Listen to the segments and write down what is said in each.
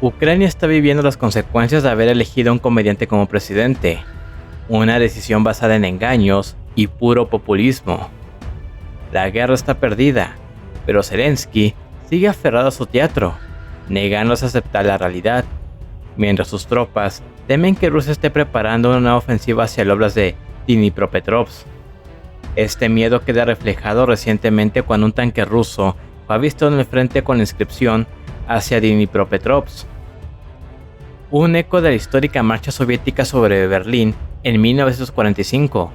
Ucrania está viviendo las consecuencias de haber elegido a un comediante como presidente, una decisión basada en engaños y puro populismo. La guerra está perdida, pero Zelensky sigue aferrado a su teatro, negándose a aceptar la realidad, mientras sus tropas temen que Rusia esté preparando una nueva ofensiva hacia el óblast de Dnipropetrovsk. Este miedo queda reflejado recientemente cuando un tanque ruso fue avistado en el frente con la inscripción hacia Dnipropetrovsk, un eco de la histórica marcha soviética sobre Berlín en 1945,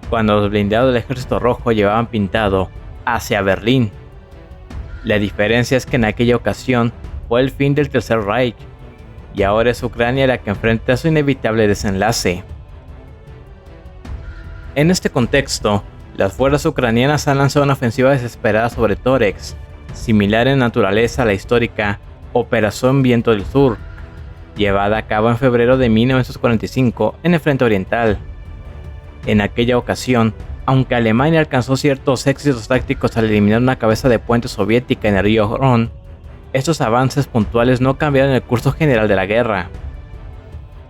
cuando los blindados del Ejército Rojo llevaban pintado hacia Berlín. La diferencia es que en aquella ocasión fue el fin del Tercer Reich, y ahora es Ucrania la que enfrenta su inevitable desenlace. En este contexto, las fuerzas ucranianas han lanzado una ofensiva desesperada sobre Toretsk, similar en naturaleza a la histórica Operación Viento del Sur, llevada a cabo en febrero de 1945 en el frente oriental. En aquella ocasión, aunque Alemania alcanzó ciertos éxitos tácticos al eliminar una cabeza de puente soviética en el río Ron, estos avances puntuales no cambiaron el curso general de la guerra.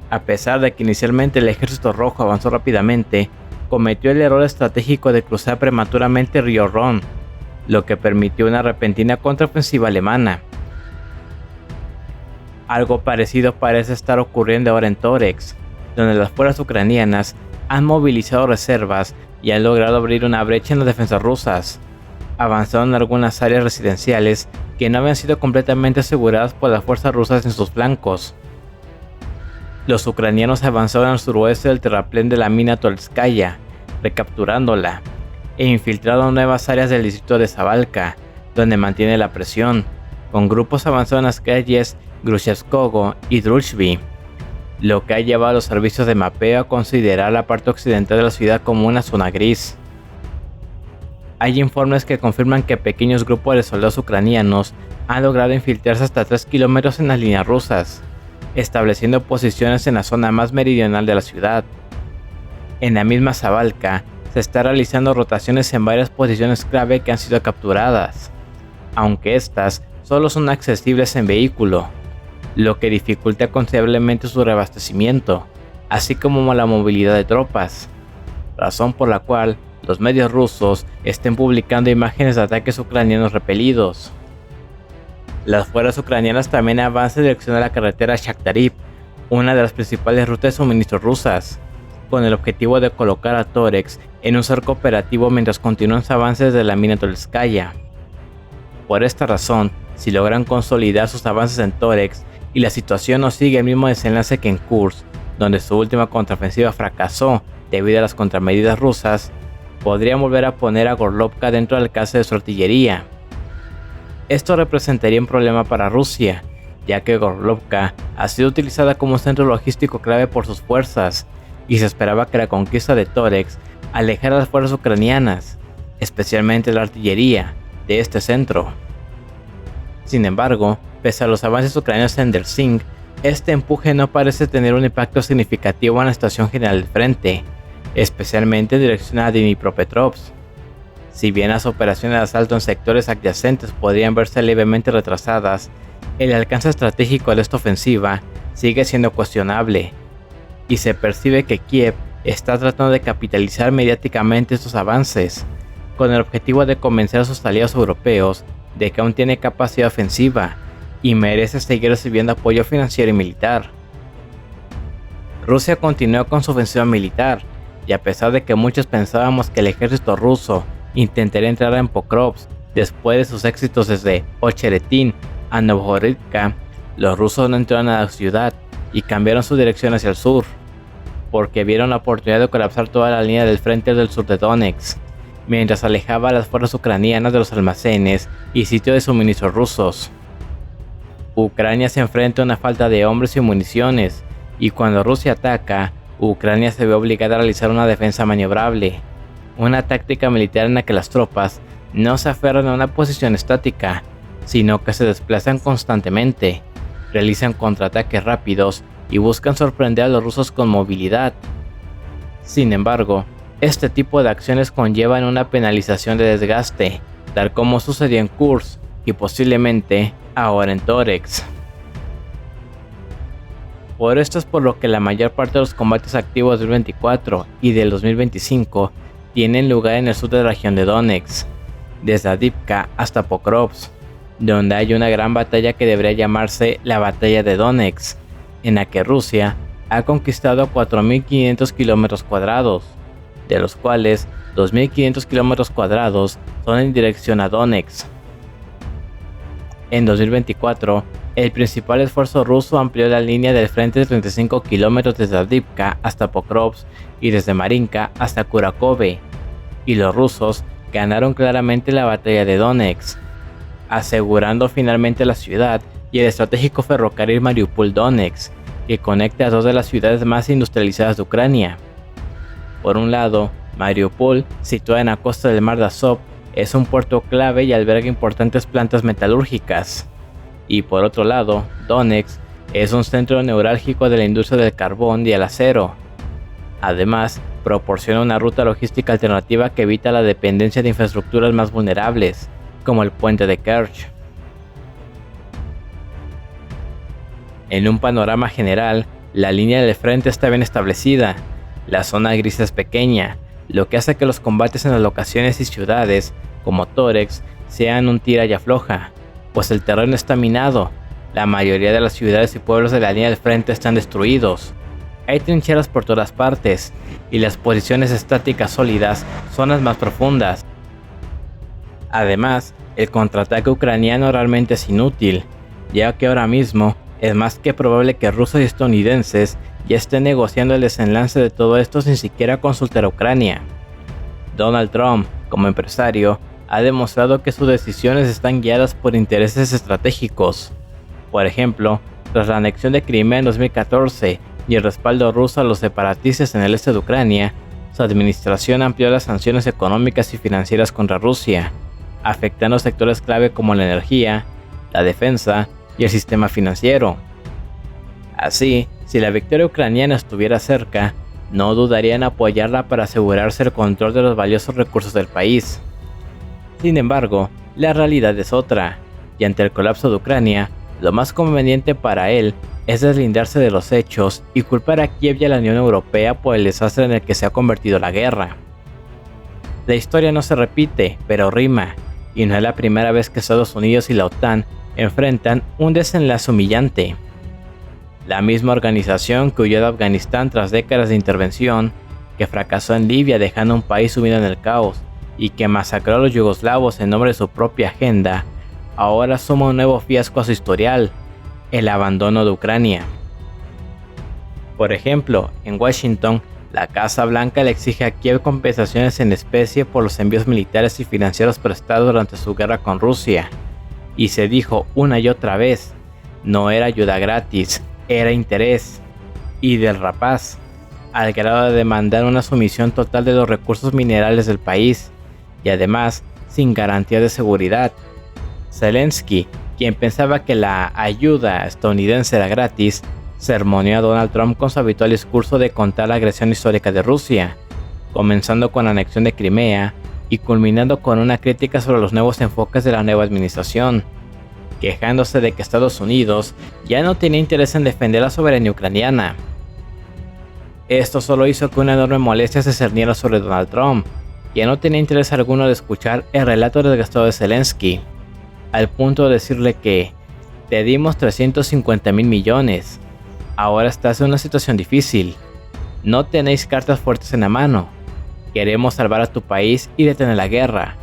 A pesar de que inicialmente el Ejército Rojo avanzó rápidamente, cometió el error estratégico de cruzar prematuramente el río Ron, lo que permitió una repentina contraofensiva alemana. Algo parecido parece estar ocurriendo ahora en Toretsk, donde las fuerzas ucranianas han movilizado reservas y han logrado abrir una brecha en las defensas rusas, avanzando en algunas áreas residenciales que no habían sido completamente aseguradas por las fuerzas rusas en sus flancos. Los ucranianos avanzaron al suroeste del terraplén de la mina Tolskaya, recapturándola, e infiltraron nuevas áreas del distrito de Zabalka, donde mantiene la presión, con grupos avanzados en las calles Grushevskogo y Drushby, lo que ha llevado a los servicios de mapeo a considerar la parte occidental de la ciudad como una zona gris. Hay informes que confirman que pequeños grupos de soldados ucranianos han logrado infiltrarse hasta 3 kilómetros en las líneas rusas, estableciendo posiciones en la zona más meridional de la ciudad. En la misma Zabalka se está realizando rotaciones en varias posiciones clave que han sido capturadas, aunque estas solo son accesibles en vehículo, lo que dificulta considerablemente su reabastecimiento, así como la movilidad de tropas, razón por la cual los medios rusos estén publicando imágenes de ataques ucranianos repelidos. Las fuerzas ucranianas también avanzan en dirección a la carretera Shakhtarip, una de las principales rutas de suministro rusas, con el objetivo de colocar a Toretsk en un cerco operativo mientras continúan sus avances de la mina Tolskaya. Por esta razón, si logran consolidar sus avances en Toretsk y la situación no sigue el mismo desenlace que en Kursk, donde su última contraofensiva fracasó debido a las contramedidas rusas, podrían volver a poner a Gorlovka dentro del alcance de su artillería. Esto representaría un problema para Rusia, ya que Gorlovka ha sido utilizada como un centro logístico clave por sus fuerzas, y se esperaba que la conquista de Toretsk alejara a las fuerzas ucranianas, especialmente la artillería, de este centro. Sin embargo, pese a los avances ucranianos en Dersimsk, este empuje no parece tener un impacto significativo en la situación general del frente, especialmente en dirección a Dnipropetrovsk. Si bien las operaciones de asalto en sectores adyacentes podrían verse levemente retrasadas, el alcance estratégico de esta ofensiva sigue siendo cuestionable, y se percibe que Kiev está tratando de capitalizar mediáticamente estos avances, con el objetivo de convencer a sus aliados europeos de que aún tiene capacidad ofensiva y merece seguir recibiendo apoyo financiero y militar. Rusia continúa con su ofensiva militar, y a pesar de que muchos pensábamos que el ejército ruso intentaría entrar en Pokrovsk después de sus éxitos desde Ocheretin a Novgorodka, los rusos no entraron a la ciudad y cambiaron su dirección hacia el sur, porque vieron la oportunidad de colapsar toda la línea del frente del sur de Donetsk, mientras alejaba a las fuerzas ucranianas de los almacenes y sitios de suministro rusos. Ucrania se enfrenta a una falta de hombres y municiones, y cuando Rusia ataca, Ucrania se ve obligada a realizar una defensa maniobrable, una táctica militar en la que las tropas no se aferran a una posición estática, sino que se desplazan constantemente, realizan contraataques rápidos y buscan sorprender a los rusos con movilidad. Sin embargo, este tipo de acciones conllevan una penalización de desgaste, tal como sucedió en Kursk y posiblemente ahora en Toretsk. Por esto es por lo que la mayor parte de los combates activos del 2024 y del 2025 tienen lugar en el sur de la región de Donetsk, desde Avdiivka hasta Pokrovsk, donde hay una gran batalla que debería llamarse la Batalla de Donetsk, en la que Rusia ha conquistado 4.500 kilómetros cuadrados, de los cuales 2.500 kilómetros cuadrados son en dirección a Donetsk. En 2024, el principal esfuerzo ruso amplió la línea del frente de 35 kilómetros desde Avdiivka hasta Pokrovsk y desde Marinka hasta Kurakhove, y los rusos ganaron claramente la batalla de Donetsk, asegurando finalmente la ciudad y el estratégico ferrocarril Mariupol-Donetsk, que conecta a dos de las ciudades más industrializadas de Ucrania. Por un lado, Mariupol, situada en la costa del mar de Azov, es un puerto clave y alberga importantes plantas metalúrgicas. Y por otro lado, Donetsk es un centro neurálgico de la industria del carbón y el acero. Además, proporciona una ruta logística alternativa que evita la dependencia de infraestructuras más vulnerables, como el puente de Kerch. En un panorama general, la línea del frente está bien establecida, la zona gris es pequeña, lo que hace que los combates en las locaciones y ciudades, como Toretsk, sean un tira y afloja, pues el terreno está minado, la mayoría de las ciudades y pueblos de la línea del frente están destruidos. Hay trincheras por todas partes, y las posiciones estáticas sólidas son las más profundas. Además, el contraataque ucraniano realmente es inútil, ya que ahora mismo es más que probable que rusos y estadounidenses ya estén negociando el desenlace de todo esto sin siquiera consultar a Ucrania. Donald Trump, como empresario, ha demostrado que sus decisiones están guiadas por intereses estratégicos. Por ejemplo, tras la anexión de Crimea en 2014 y el respaldo ruso a los separatistas en el este de Ucrania, su administración amplió las sanciones económicas y financieras contra Rusia, afectando sectores clave como la energía, la defensa y el sistema financiero. Así, si la victoria ucraniana estuviera cerca, no dudaría en apoyarla para asegurarse el control de los valiosos recursos del país. Sin embargo, la realidad es otra, y ante el colapso de Ucrania, lo más conveniente para él es deslindarse de los hechos y culpar a Kiev y a la Unión Europea por el desastre en el que se ha convertido la guerra. La historia no se repite, pero rima, y no es la primera vez que Estados Unidos y la OTAN enfrentan un desenlace humillante. La misma organización que huyó de Afganistán tras décadas de intervención, que fracasó en Libia dejando un país sumido en el caos y que masacró a los yugoslavos en nombre de su propia agenda, ahora suma un nuevo fiasco a su historial: el abandono de Ucrania. Por ejemplo, en Washington, la Casa Blanca le exige a Kiev compensaciones en especie por los envíos militares y financieros prestados durante su guerra con Rusia. Y se dijo una y otra vez, no era ayuda gratis, era interés. Y del rapaz, al grado de demandar una sumisión total de los recursos minerales del país, y además sin garantía de seguridad. Zelensky, quien pensaba que la ayuda estadounidense era gratis, sermoneó a Donald Trump con su habitual discurso de contar la agresión histórica de Rusia, comenzando con la anexión de Crimea y culminando con una crítica sobre los nuevos enfoques de la nueva administración, quejándose de que Estados Unidos ya no tenía interés en defender la soberanía ucraniana. Esto solo hizo que una enorme molestia se cerniera sobre Donald Trump, quien no tenía interés alguno de escuchar el relato desgastado de Zelensky, al punto de decirle que te dimos 350,000 millones, ahora estás en una situación difícil, no tenéis cartas fuertes en la mano, queremos salvar a tu país y detener la guerra.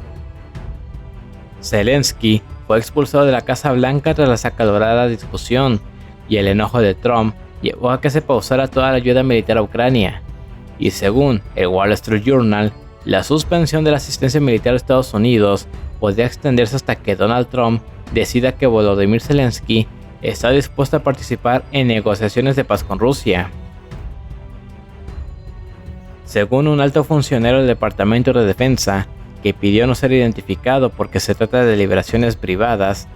Zelensky fue expulsado de la Casa Blanca tras la acalorada discusión, y el enojo de Trump llevó a que se pausara toda la ayuda militar a Ucrania, y según el Wall Street Journal, la suspensión de la asistencia militar de Estados Unidos podría extenderse hasta que Donald Trump decida que Volodymyr Zelensky está dispuesto a participar en negociaciones de paz con Rusia. Según un alto funcionario del Departamento de Defensa, que pidió no ser identificado porque se trata de deliberaciones privadas,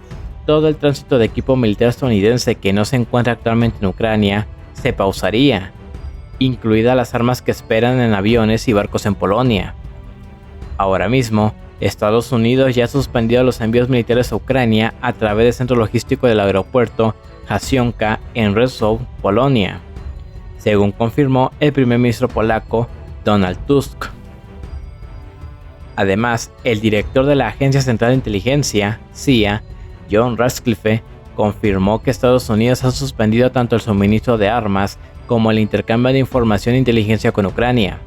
todo el tránsito de equipo militar estadounidense que no se encuentra actualmente en Ucrania se pausaría, incluidas las armas que esperan en aviones y barcos en Polonia. Ahora mismo, Estados Unidos ya ha suspendido los envíos militares a Ucrania a través del centro logístico del aeropuerto Jasionka en Rzeszów, Polonia, según confirmó el primer ministro polaco Donald Tusk. Además, el director de la Agencia Central de Inteligencia, CIA, John Ratcliffe, confirmó que Estados Unidos ha suspendido tanto el suministro de armas como el intercambio de información e inteligencia con Ucrania.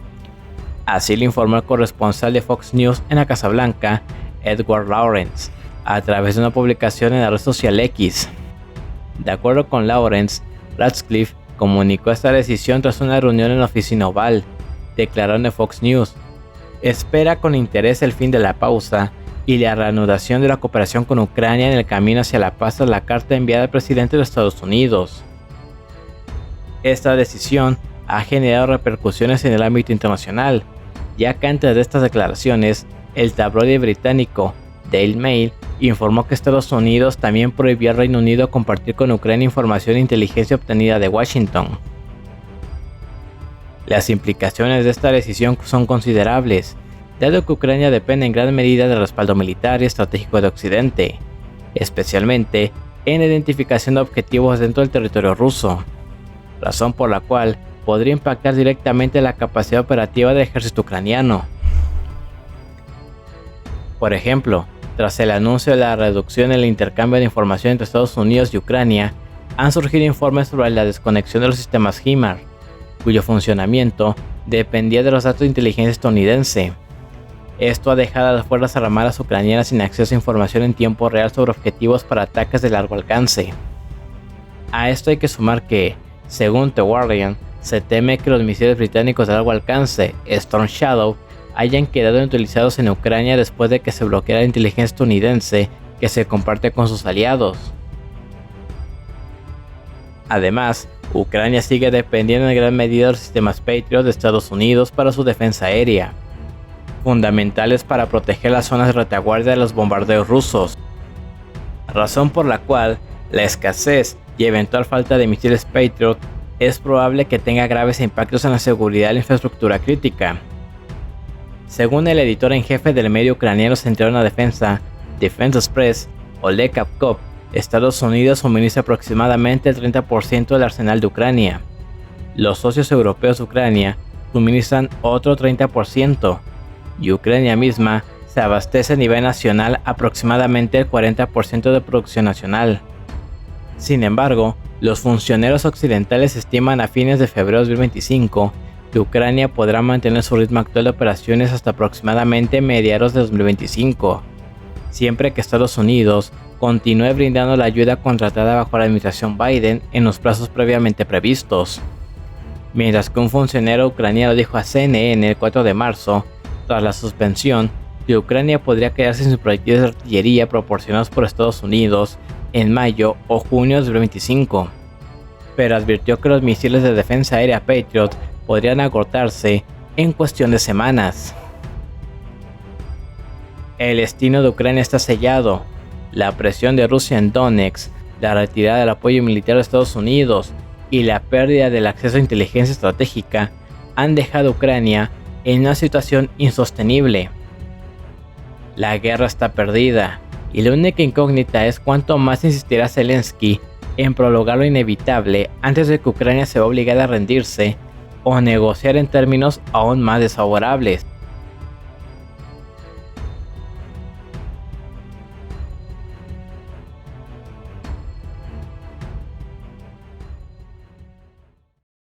Así lo informó el corresponsal de Fox News en la Casa Blanca, Edward Lawrence, a través de una publicación en la red social X. De acuerdo con Lawrence, Ratcliffe comunicó esta decisión tras una reunión en la oficina Oval, declarando en Fox News: espera con interés el fin de la pausa y la reanudación de la cooperación con Ucrania en el camino hacia la paz tras la carta enviada al presidente de Estados Unidos. Esta decisión ha generado repercusiones en el ámbito internacional, ya que antes de estas declaraciones, el tabloide británico Daily Mail informó que Estados Unidos también prohibió al Reino Unido compartir con Ucrania información e inteligencia obtenida de Washington. Las implicaciones de esta decisión son considerables, dado que Ucrania depende en gran medida del respaldo militar y estratégico de Occidente, especialmente en la identificación de objetivos dentro del territorio ruso, razón por la cual podría impactar directamente la capacidad operativa del ejército ucraniano. Por ejemplo, tras el anuncio de la reducción en el intercambio de información entre Estados Unidos y Ucrania, han surgido informes sobre la desconexión de los sistemas HIMARS, cuyo funcionamiento dependía de los datos de inteligencia estadounidense. Esto ha dejado a las fuerzas armadas ucranianas sin acceso a información en tiempo real sobre objetivos para ataques de largo alcance. A esto hay que sumar que, según The Guardian, se teme que los misiles británicos de largo alcance, Storm Shadow, hayan quedado utilizados en Ucrania después de que se bloqueara la inteligencia estadounidense que se comparte con sus aliados. Además, Ucrania sigue dependiendo en gran medida de los sistemas Patriot de Estados Unidos para su defensa aérea, fundamentales para proteger las zonas de retaguardia de los bombardeos rusos, razón por la cual la escasez y eventual falta de misiles Patriot es probable que tenga graves impactos en la seguridad de la infraestructura crítica. Según el editor en jefe del medio ucraniano centrado en la defensa, Defense Express, Oleg Kapkov, Estados Unidos suministra aproximadamente el 30% del arsenal de Ucrania. Los socios europeos de Ucrania suministran otro 30%, y Ucrania misma se abastece a nivel nacional aproximadamente el 40% de producción nacional. Sin embargo, los funcionarios occidentales estiman a fines de febrero de 2025 que Ucrania podrá mantener su ritmo actual de operaciones hasta aproximadamente mediados de 2025, siempre que Estados Unidos continúe brindando la ayuda contratada bajo la administración Biden en los plazos previamente previstos. Mientras que un funcionario ucraniano dijo a CNN el 4 de marzo, tras la suspensión, que Ucrania podría quedarse sin sus proyectiles de artillería proporcionados por Estados Unidos en mayo o junio de 2025, pero advirtió que los misiles de defensa aérea Patriot podrían agotarse en cuestión de semanas. El destino de Ucrania está sellado. La presión de Rusia en Donetsk, la retirada del apoyo militar de Estados Unidos y la pérdida del acceso a inteligencia estratégica han dejado a Ucrania en una situación insostenible. La guerra está perdida, y la única incógnita es cuánto más insistirá Zelensky en prolongar lo inevitable antes de que Ucrania se vea obligada a rendirse o negociar en términos aún más desfavorables.